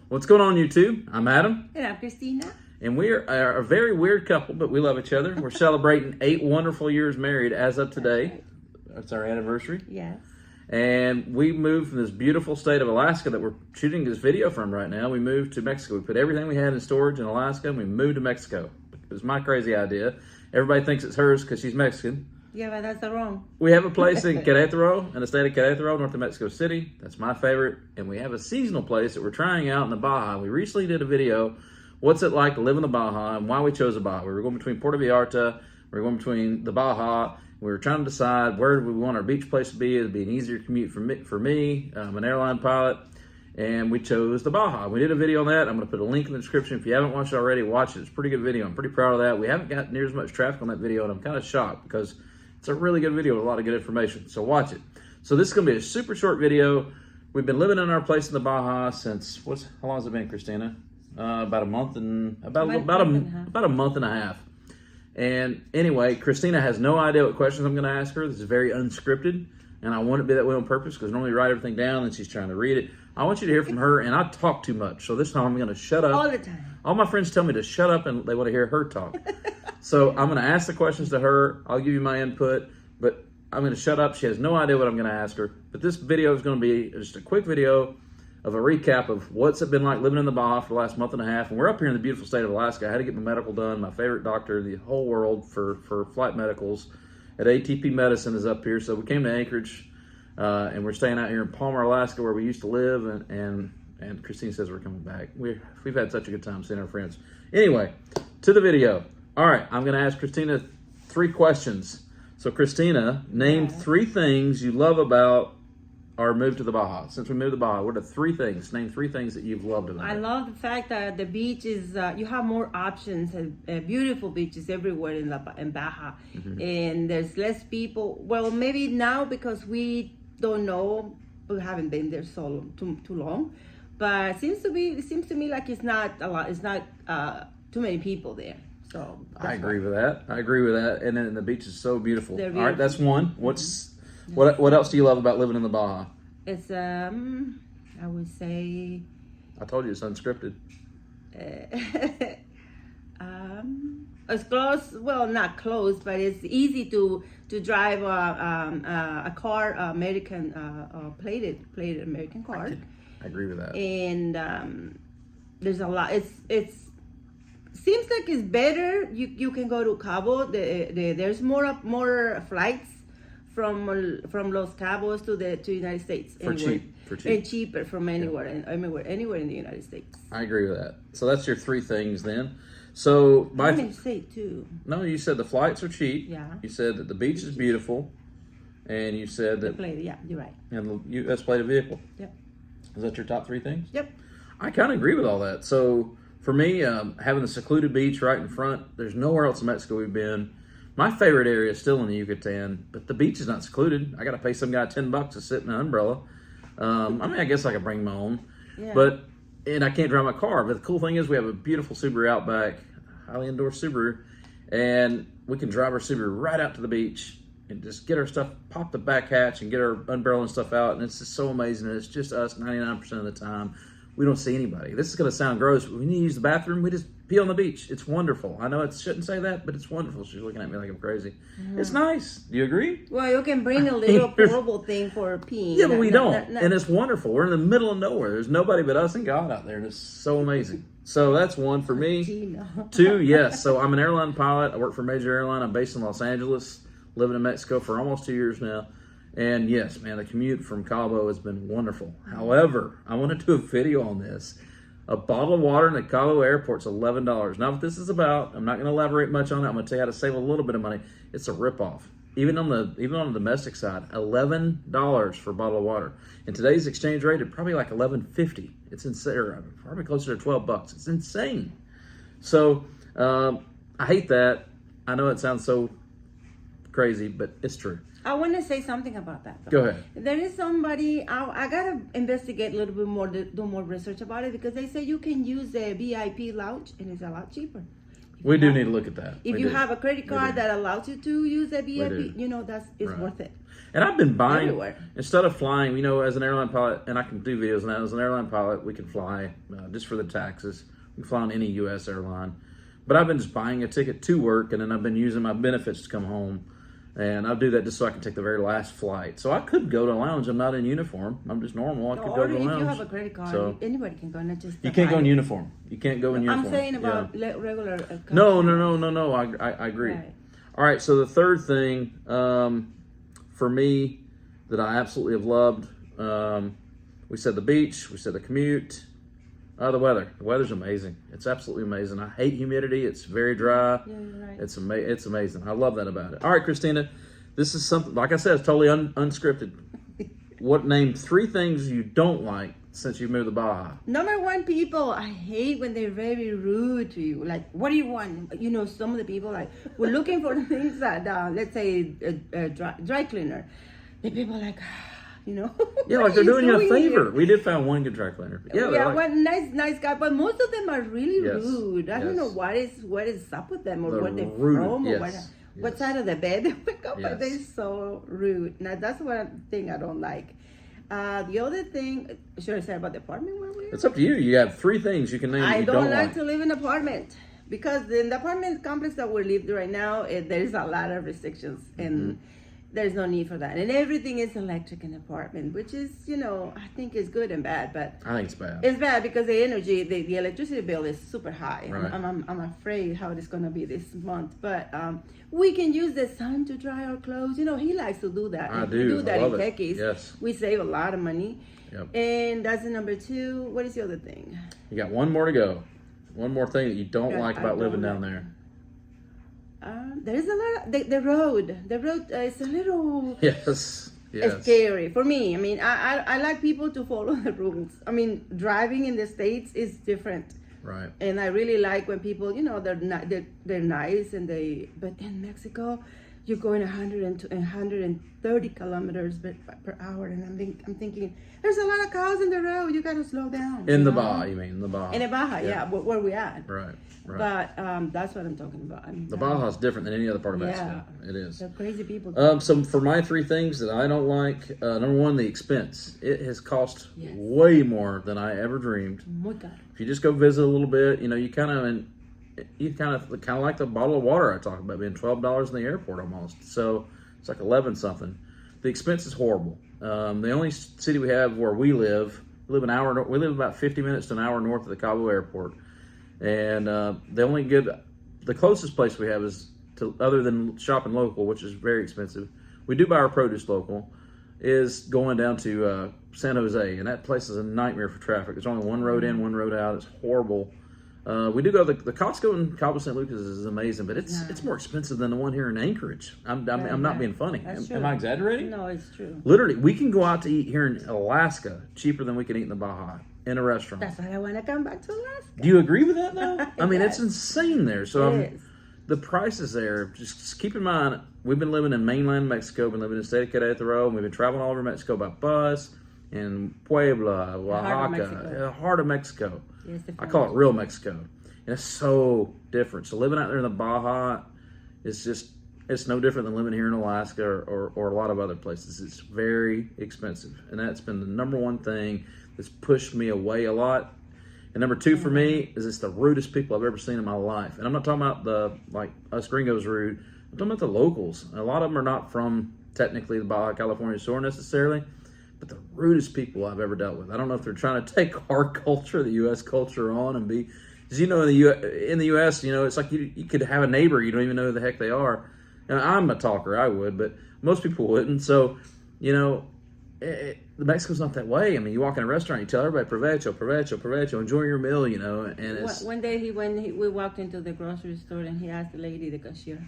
What's going on, YouTube? I'm Adam. And I'm Cristina. And we are a very weird couple, but we love each other. We're celebrating 8 wonderful years married as of today. That's our anniversary. Yes. And we moved from this beautiful state of Alaska that we're shooting this video from right now. We moved to Mexico. We put everything we had in storage in Alaska and we moved to Mexico. It was my crazy idea. Everybody thinks it's hers because she's Mexican. Yeah, but that's wrong. We have a place in Querétaro, in the state of Querétaro, north of Mexico City. That's my favorite. And we have a seasonal place that we're trying out in the Baja. We recently did a video, what's it like to live in the Baja and why we chose the Baja. We were going between Puerto Vallarta, we were going between the Baja. We were trying to decide where we want our beach place to be. It'd be an easier commute for me. I'm an airline pilot, and we chose the Baja. We did a video on that. I'm going to put a link in the description. If you haven't watched it already, watch it. It's a pretty good video. I'm pretty proud of that. We haven't got near as much traffic on that video, and I'm kind of shocked because it's a really good video with a lot of good information. So watch it. So this is going to be a super short video. We've been living in our place in the Baja since how long has it been, Cristina? About a month and about a month and a half. And anyway, Cristina has no idea what questions I'm going to ask her. This is very unscripted, and I want it to be that way on purpose because normally I write everything down and she's trying to read it. I want you to hear from her, and I talk too much. So this time I'm going to shut up. All the time. All my friends tell me to shut up, and they want to hear her talk. So I'm going to ask the questions to her. I'll give you my input, but I'm going to shut up. She has no idea what I'm going to ask her. But this video is going to be just a quick video of a recap of what's it been like living in the Baja for the last month and a half. And we're up here in the beautiful state of Alaska. I had to get my medical done. My favorite doctor in the whole world for flight medicals at ATP Medicine is up here. So we came to Anchorage, and we're staying out here in Palmer, Alaska, where we used to live. And Christine says we're coming back. We've had such a good time seeing our friends. Anyway, to the video. All right, I'm going to ask Cristina 3 questions. So Cristina, name 3 things you love about our move to the Baja. Since we moved to the Baja, what are 3 things? Name 3 things that you've loved about it. I love the fact that the beach is, you have more options and beautiful beaches everywhere in Baja. Mm-hmm. And there's less people. Well, maybe now because we don't know, we haven't been there too long. But it seems to me like it's not a lot. It's not too many people there. So I agree with that. And then the beach is so beautiful. All right, that's one. What else do you love about living in the Baja? It's I would say. I told you it's unscripted. It's close. Well, not close, but it's easy to drive a car, American plated American car. I agree with that. And there's a lot. It's seems like it's better. You can go to Cabo. There's more flights from Los Cabos to the United States for cheap. And cheaper from anywhere anywhere in the United States. I agree with that. So that's your 3 things then. So I didn't say 2. No, you said the flights are cheap. Yeah. You said that the beach is beautiful, and you said that yeah, you're right. And the U.S. plated vehicle. Yep. Is that your top 3 things? Yep. I kind of agree with all that. So for me, having the secluded beach right in front, there's nowhere else in Mexico we've been. My favorite area is still in the Yucatan, but the beach is not secluded. I got to pay some guy $10 to sit in an umbrella. I guess I could bring my own, and I can't drive my car. But the cool thing is we have a beautiful Subaru Outback, highly endorsed Subaru, and we can drive our Subaru right out to the beach and just get our stuff, pop the back hatch and get our umbrella and stuff out. And it's just so amazing. And it's just us 99% of the time. We don't see anybody. This is going to sound gross, but when you use the bathroom, we just pee on the beach. It's wonderful. I know it shouldn't say that, but it's wonderful. She's looking at me like I'm crazy. Mm-hmm. It's nice. Do you agree? Well, you can bring a little portable thing for peeing. Yeah, but we don't. And it's wonderful. We're in the middle of nowhere. There's nobody but us and God out there, and it's so amazing. So that's 1 for me. 2, yes. So I'm an airline pilot. I work for a major airline. I'm based in Los Angeles, living in Mexico for almost 2 years now. And yes, man, the commute from Cabo has been wonderful. However, I want to do a video on this. A bottle of water in the Cabo airport is $11. Not what this is about. I'm not going to elaborate much on it. I'm going to tell you how to save a little bit of money. It's a ripoff. Even on the domestic side, $11 for a bottle of water. In today's exchange rate, it's probably like $11.50. It's insane, or probably closer to $12. It's insane. So I hate that. I know it sounds so crazy, but it's true. I want to say something about that, though. Go ahead. There is somebody, I got to investigate a little bit more, do more research about it, because they say you can use the VIP lounge and it's a lot cheaper. We do need to look at that. If you have a credit card that allows you to use a VIP, it's worth it. And I've been buying, everywhere. Instead of flying, as an airline pilot, and I can do videos now, as an airline pilot, we can fly just for the taxes. We can fly on any U.S. airline. But I've been just buying a ticket to work, and then I've been using my benefits to come home. And I'll do that just so I can take the very last flight. So I could go to a lounge. I'm not in uniform. I'm just normal. I could go to a lounge. If you have a credit card, anybody can go, not just you can't go in uniform. You can't go in uniform. I'm saying about regular. No. I agree. Right. All right. So the third thing for me that I absolutely have loved, we said the beach. We said the commute. The weather. The weather's amazing. It's absolutely amazing. I hate humidity. It's very dry. Yeah, you're right. It's amazing. I love that about it. All right, Christina, this is something, like I said, it's totally unscripted. Name 3 things you don't like since you moved to Baja? Number one, people, I hate when they're very rude to you. Like, what do you want? Some of the people, like, we're looking for things that, let's say, a dry cleaner. The people are like, Yeah, like they're doing you a favor. We did find one good dry cleaner. Yeah, one nice guy, but most of them are really rude. I don't know what is up with them, or where they're from, or what side of the bed they wake up, but they're so rude. Now that's one thing I don't like. The other thing, should I say about the apartment where we are? It's up to you. You have 3 things you can name. I don't like to live in an apartment, because in the apartment complex that we live right now, there's a lot of restrictions, and there's no need for that. And everything is electric in the apartment, which is, I think is good and bad. But I think it's bad. It's bad because the energy, the electricity bill is super high. Right. I'm afraid how it's going to be this month. But we can use the sun to dry our clothes. He likes to do that. I We do. do that I love in it. Techies. Yes. We save a lot of money. Yep. And that's the number 2. What is the other thing? You got one more to go. One more thing that you don't like about living down there. There's a lot. The road. The road is a little Yes. scary for me. I mean, I like people to follow the rules. I mean, driving in the States is different. Right. And I really like when people, they're nice, but in Mexico, you're going 130 kilometers per hour, and I'm thinking, there's a lot of cars in the road. You got to slow down. In the Baja, you mean? In the Baja. In the Baja, where we at. Right. But that's what I'm talking about. The Baja is different than any other part of Mexico. It is. They're crazy people. So for my 3 things that I don't like, number 1, the expense. It has cost way more than I ever dreamed. Oh my God. If you just go visit a little bit, you kind of like the bottle of water I talked about being $12 in the airport almost. So it's like 11 something. The expense is horrible. The only city we have where we live about 50 minutes to an hour north of the Cabo airport. And the closest place we have is other than shopping local, which is very expensive. We do buy our produce local, is going down to San Jose, and that place is a nightmare for traffic. There's only one road in, one road out. It's horrible. We do go the Costco in Cabo San Lucas is amazing, but it's more expensive than the one here in Anchorage. I'm not being funny. Am I exaggerating? No, it's true. Literally, we can go out to eat here in Alaska cheaper than we can eat in the Baja in a restaurant. That's why I want to come back to Alaska. Do you agree with that though? I mean, it's insane there. So is. the prices there, just keep in mind, we've been living in mainland Mexico, been living in the state of Querétaro, and we've been traveling all over Mexico by bus, in Puebla, Oaxaca, the heart of Mexico. Yes, I call it real Mexico. And it's so different. So living out there in the Baja it's no different than living here in Alaska or a lot of other places. It's very expensive. And that's been the number 1 thing that's pushed me away a lot. And number 2 for me is it's the rudest people I've ever seen in my life. And I'm not talking about us gringos rude. I'm talking about the locals. A lot of them are not from technically the Baja California shore necessarily, but the rudest people I've ever dealt with. I don't know if they're trying to take our culture, the U.S. culture, on and be, because in the U.S., it's like you could have a neighbor you don't even know who the heck they are. And I'm a talker, I would, but most people wouldn't. So, Mexico's not that way. I mean, you walk in a restaurant, you tell everybody provecho, provecho, provecho, enjoy your meal, and it's... One day we walked into the grocery store and he asked the lady, the cashier,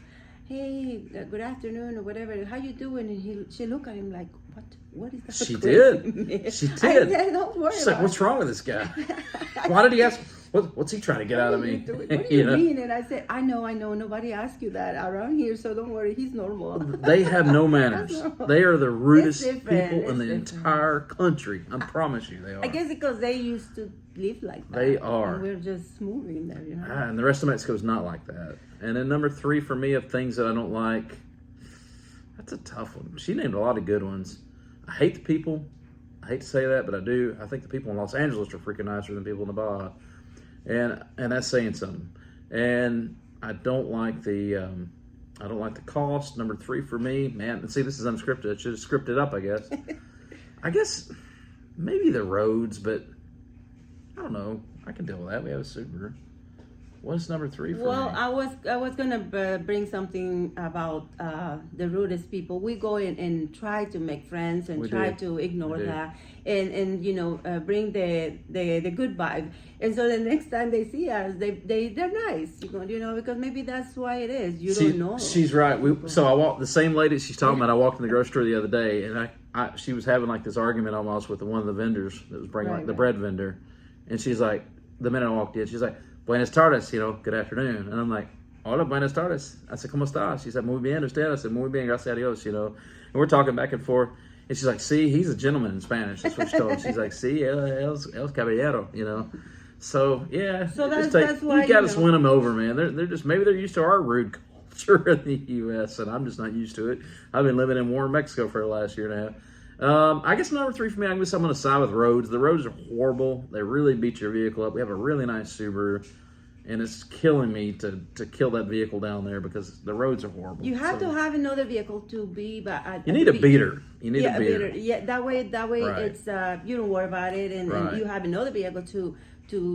hey, good afternoon or whatever, how you doing? And she looked at him like, what is that? She did. I said, don't worry She's like, what's wrong with this guy? Why did he ask? What's he trying to get out of me? What do you mean? And I said, I know. Nobody asked you that around here, so don't worry. He's normal. They have no manners. They are the rudest people in the entire country. I promise you they are. I guess because they used to live like that. They are. And we're just moving there, you know. And the rest of Mexico is not like that. And then number 3 for me of things that I don't like, that's a tough one. She named a lot of good ones. I hate the people. I hate to say that, but I do. I think the people in Los Angeles are freaking nicer than people in the Baja. And that's saying something. And I don't like the cost. Number 3 for me, man. And see, this is unscripted. I should have scripted up, I guess. I guess maybe the roads, but I don't know. I can deal with that. We have a Subaru. What's number 3 for me? Well, I was gonna bring something about the rudest people. We go in and try to make friends and try to ignore that, and you know, bring the good vibe. And so the next time they see us, they're nice. You know, because maybe that's why it is. You don't know. She's right. So I walked the same lady she's talking about. I walked in the grocery store the other day, and she was having like this argument almost with one of the vendors that was bringing the bread vendor, and she's like, the minute I walked in, she's like, Buenas tardes, you know, good afternoon. And I'm like, hola, buenas tardes. I said, ¿cómo estás? She said, muy bien, usted? I said, muy bien, gracias a Dios, you know. And we're talking back and forth. And she's like, see, he's a gentleman in Spanish. That's what she told me. She's like, see, el caballero, you know. So, yeah. So that's why, you got to win them over, man. They're just, maybe they're used to our rude culture in the U.S., and I'm just not used to it. I've been living in warm Mexico for the last year and a half. I guess number 3 for me, I'm going to side with roads. The roads are horrible. They really beat your vehicle up. We have a really nice Subaru, and it's killing me to kill that vehicle down there because the roads are horrible. You have to have another vehicle to be. You need a beater. You need a beater. Yeah, that way right. It's you don't worry about it, and you have another vehicle to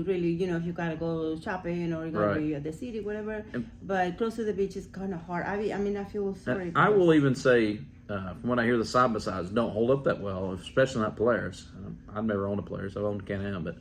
really, you know, if you gotta go shopping or you gotta be at the city, whatever. But close to the beach is kind of hard. I mean, I feel sorry. I will even say, from what I hear, the Sidebysides don't hold up that well, especially not Polaris. I've never owned a Polaris. I've owned a Can-Am, but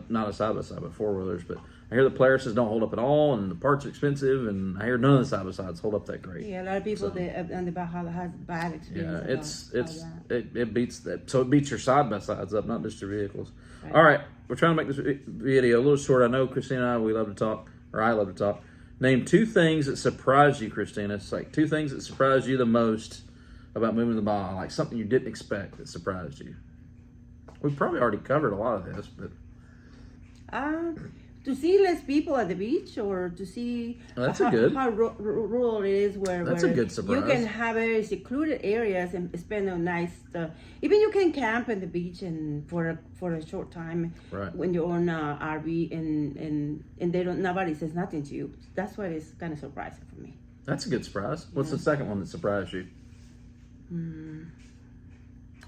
not a Side-by-Side, but 4-wheelers. But I hear the Polarises don't hold up at all, and the parts are expensive, and I hear none of the Side-by-Sides hold up that great. Yeah, a lot of people on the Baja has bad experience. Yeah, it beats that. So it beats your Side-by-Sides up, not just your vehicles. Right. All right, we're trying to make this video a little short. I know Christina and I, we love to talk, or I love to talk. Name 2 things that surprised you, Christina. It's like 2 things that surprised you the most about moving to the Baja, like something you didn't expect that surprised you. We've probably already covered a lot of this, but to see less people at the beach, or to see how rural it is, where a good surprise. You can have very secluded areas and spend a nice. Even you can camp at the beach and for a short time when you own a RV and nobody says nothing to you. That's what is kind of surprising for me. That's a good surprise. What's the second one that surprised you?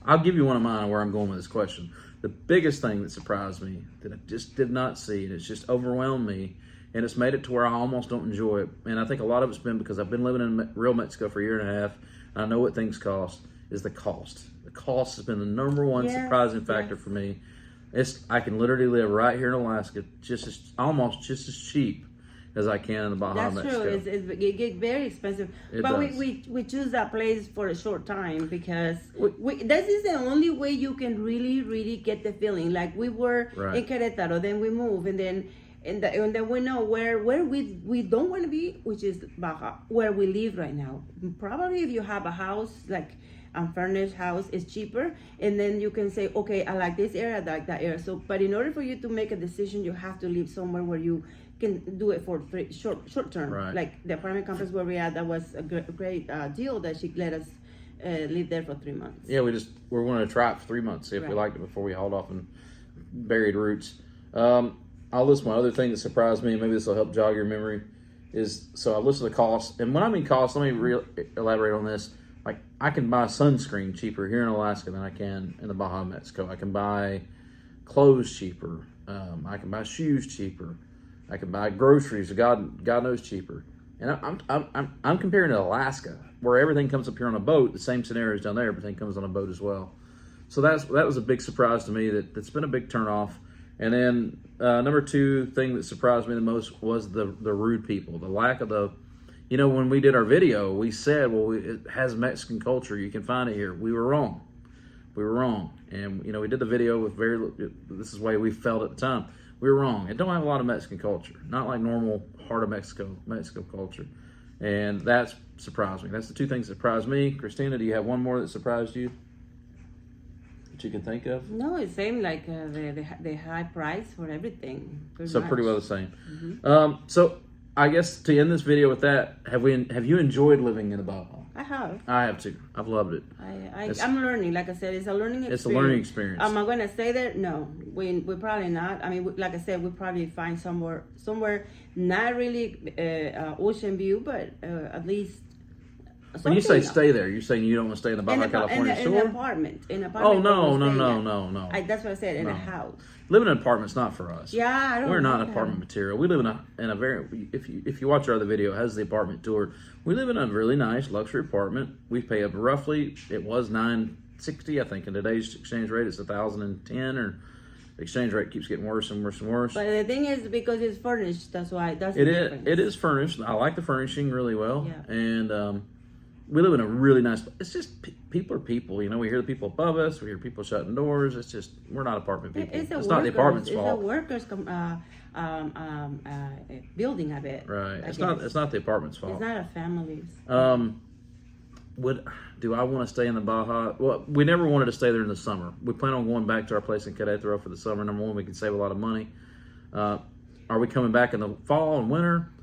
I'll give you one of mine where I'm going with this question. The biggest thing that surprised me that I just did not see, and it's just overwhelmed me, and it's made it to where I almost don't enjoy it. And I think a lot of it's been because I've been living in real Mexico for a year and a half, and I know what things cost, is the cost. The cost has been the number one surprising factor for me. I can literally live right here in Alaska almost just as cheap as I can in the Baja of Mexico. That's true. It gets very expensive. But we choose that place for a short time because this is the only way you can really, really get the feeling. Like we were in Querétaro, then we move, and then we know where we don't want to be, which is Baja, where we live right now. Probably if you have a house, like a furnished house, is cheaper, and then you can say, okay, I like this area, I like that area. So, but in order for you to make a decision, you have to live somewhere where you can do it for short term. Like the apartment complex where we are, that was a great deal that she let us live there for 3 months. Yeah, we're going to try it for 3 months, see if we liked it before we hauled off and buried roots. I'll list my other thing that surprised me. Maybe this will help jog your memory. So I listed the cost, and when I mean cost, let me elaborate on this. Like I can buy sunscreen cheaper here in Alaska than I can in the Baja of Mexico. I can buy clothes cheaper. I can buy shoes cheaper. I can buy groceries, God knows, cheaper. And I'm comparing to Alaska, where everything comes up here on a boat. The same scenario is down there, everything comes on a boat as well. So that was a big surprise to me. That's been a big turnoff. And then number 2 thing that surprised me the most was the rude people, the lack of the. You know, when we did our video, we said, well, it has Mexican culture. You can find it here. We were wrong. And you know, we did the video with this is the way we felt at the time. We were wrong. It don't have a lot of Mexican culture, not like normal heart of Mexico culture. And that surprised me. That's the 2 things that surprised me. Christina, do you have one more that surprised you? that you can think of? No, it's same like the high price for everything. So pretty well the same. Mm-hmm. So I guess to end this video with that, have you enjoyed living in the Baja? I have. I have too. I've loved it. I'm learning. Like I said, it's a learning experience. It's a learning experience. Am I going to stay there? No, we probably not. I mean, like I said, we probably find somewhere not really ocean view, but at least. When you say stay there, you're saying you don't want to stay in the Baja California shore? In an apartment. Oh, no. That's what I said, in a house. Living in an apartment's not for us. Yeah, I don't We're not like apartment material. We live in a very, if you watch our other video, it has the apartment tour. We live in a really nice luxury apartment. We pay up roughly, it was $960, I think. In today's exchange rate, it's $1,010, or the exchange rate keeps getting worse and worse and worse. But the thing is, because it's furnished, that's why. It is furnished. I like the furnishing really well. Yeah. And, we live in a really nice. It's just people are people. You know, we hear the people above us. We hear people shutting doors. It's just we're not apartment people. It's not the apartment's fault. It's a workers' building, I bet. Right. It's not the apartment's fault. It's not a family's. Do I want to stay in the Baja? Well, we never wanted to stay there in the summer. We plan on going back to our place in Querétaro for the summer. Number one, we can save a lot of money. Are we coming back in the fall and winter?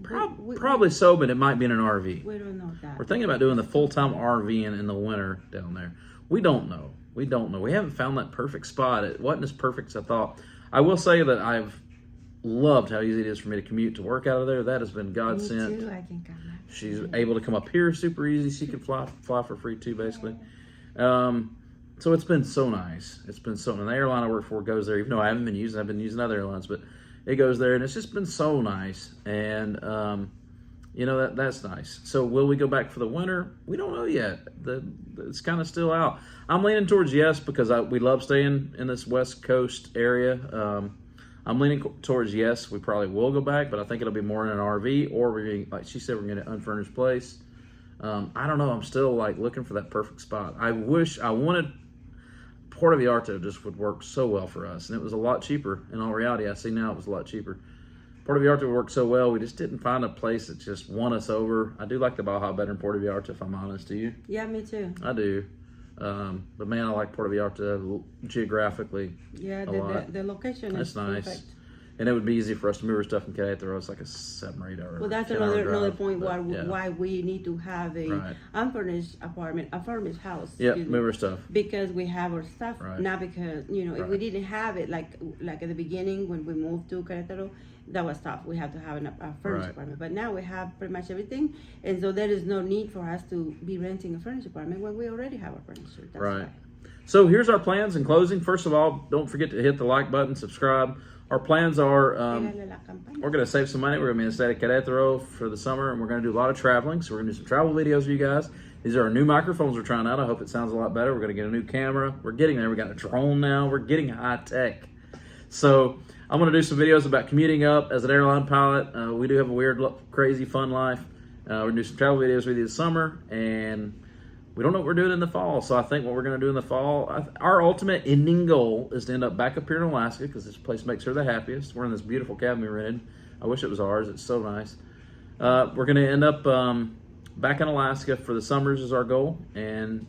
Probably so, but it might be in an RV. We don't know that. We're thinking about doing the full-time RV in the winter down there. We don't know. We haven't found that perfect spot. It wasn't as perfect as I thought. I will say that I've loved how easy it is for me to commute to work out of there. That has been God sent. Me too, I think She's able to come up here super easy. She can fly for free too, basically. So it's been so nice. It's been so nice. The airline I work for goes there, even though I haven't been using. I've been using other airlines, but it goes there, and it's just been so nice. And that's nice. So will we go back for the winter? We don't know yet. It's kind of still out. I'm leaning towards yes, because we love staying in this West Coast area. I'm leaning towards yes. We probably will go back, but I think it'll be more in an RV, or like she said, we're going to an unfurnished place. I don't know. I'm still looking for that perfect spot. I wanted Puerto Vallarta just would work so well for us, and it was a lot cheaper. In all reality, I see now it was a lot cheaper. Puerto Vallarta would work so well. We just didn't find a place that just won us over. I do like the Baja better than Puerto Vallarta, if I'm honest. Do you? Yeah, me too. I do. But man, I like Puerto Vallarta geographically. Yeah, the location is nice. Perfect. And it would be easy for us to move our stuff in Querétaro. It's like a 7 or 8 hour. Well, that's another point why we need to have a unfurnished apartment, a furnished house. Yeah, move our stuff. Because we have our stuff, right. Not because if we didn't have it like at the beginning when we moved to Querétaro, that was tough. We had to have a furnished apartment. But now we have pretty much everything, and so there is no need for us to be renting a furnished apartment when we already have a furniture. That's right. Why. So here's our plans in closing. First of all, don't forget to hit the like button, subscribe. Our plans are we're going to save some money. We're going to be in the state of Querétaro for the summer, and we're going to do a lot of traveling. So we're going to do some travel videos for you guys. These are our new microphones we're trying out. I hope it sounds a lot better. We're going to get a new camera. We're getting there. We got a drone now. We're getting high tech. So I'm going to do some videos about commuting up as an airline pilot. We do have a weird, crazy, fun life. We're going to do some travel videos with you this summer, and we don't know what we're doing in the fall. So I think what we're going to do in the fall, our ultimate ending goal is to end up back up here in Alaska, because this place makes her the happiest. We're in this beautiful cabin we rented. I wish it was ours. It's so nice. We're going to end up back in Alaska for the summers is our goal, and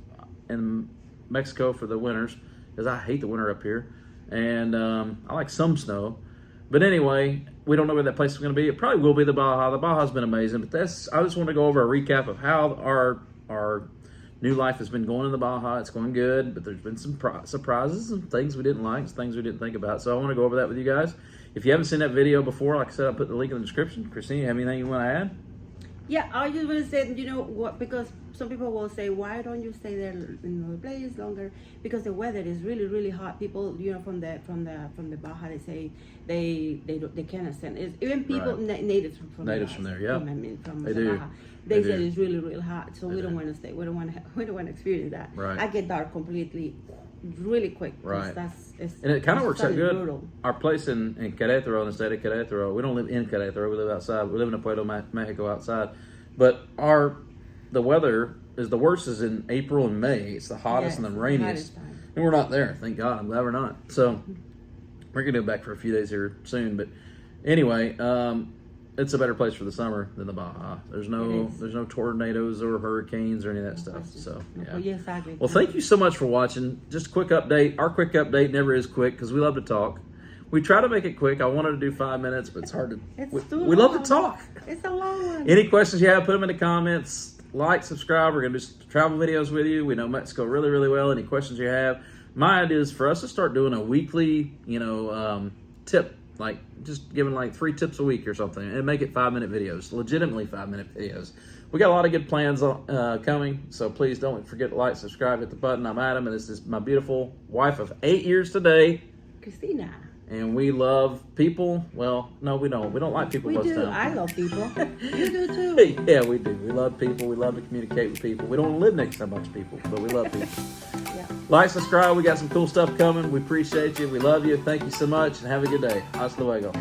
in Mexico for the winters, because I hate the winter up here. And I like some snow. But anyway, we don't know where that place is going to be. It probably will be the Baja. The Baja's been amazing. But I just want to go over a recap of how our new life has been going in the Baja. It's going good, but there's been some surprises and things we didn't like, things we didn't think about. So I want to go over that with you guys. If you haven't seen that video before, like I said, I'll put the link in the description. Christina, you have anything you want to add? Yeah, I just want to say, because some people will say, why don't you stay there in the place longer? Because the weather is really, really hot. People, from the Baja, they say they cannot stand it. Even people natives from there, yeah, from the Baja, they said it's really, really hot. So we don't want to stay. We don't want to experience that. Right. I get dark completely, really quick. Right. And it kind of works out good. Brutal. Our place in Querétaro, in the state of Querétaro, we don't live in Querétaro. We live outside. We live in Puerto Mexico outside. But the weather is the worst is in April and May. It's the hottest and the rainiest. And we're not there. Thank God. I'm glad we're not. So we're going to go back for a few days here soon. But anyway, it's a better place for the summer than the Baja. There's no tornadoes or hurricanes or any of that stuff. So yeah. Yeah, exactly. Well, thank you so much for watching. Just a quick update. Our quick update never is quick because we love to talk. We try to make it quick. I wanted to do 5 minutes, but it's hard to. We love to talk. It's a long one. Any questions you have, put them in the comments. Like, subscribe. We're going to do some travel videos with you. We know Mexico really, really well. Any questions you have. My idea is for us to start doing a weekly, tip, like just giving like 3 tips a week or something, and make it 5-minute videos, legitimately 5-minute videos. We got a lot of good plans coming, so please don't forget to like, subscribe, hit the button. I'm Adam, and this is my beautiful wife of 8 years today, Cristina. and we love people. Well, no, we don't. We don't like people most of the time. I love people. You do too. Yeah, we do. We love people. We love to communicate with people. We don't live next to a bunch of people, but we love people. Yeah. Like, subscribe. We got some cool stuff coming. We appreciate you. We love you. Thank you so much, and have a good day. Hasta luego.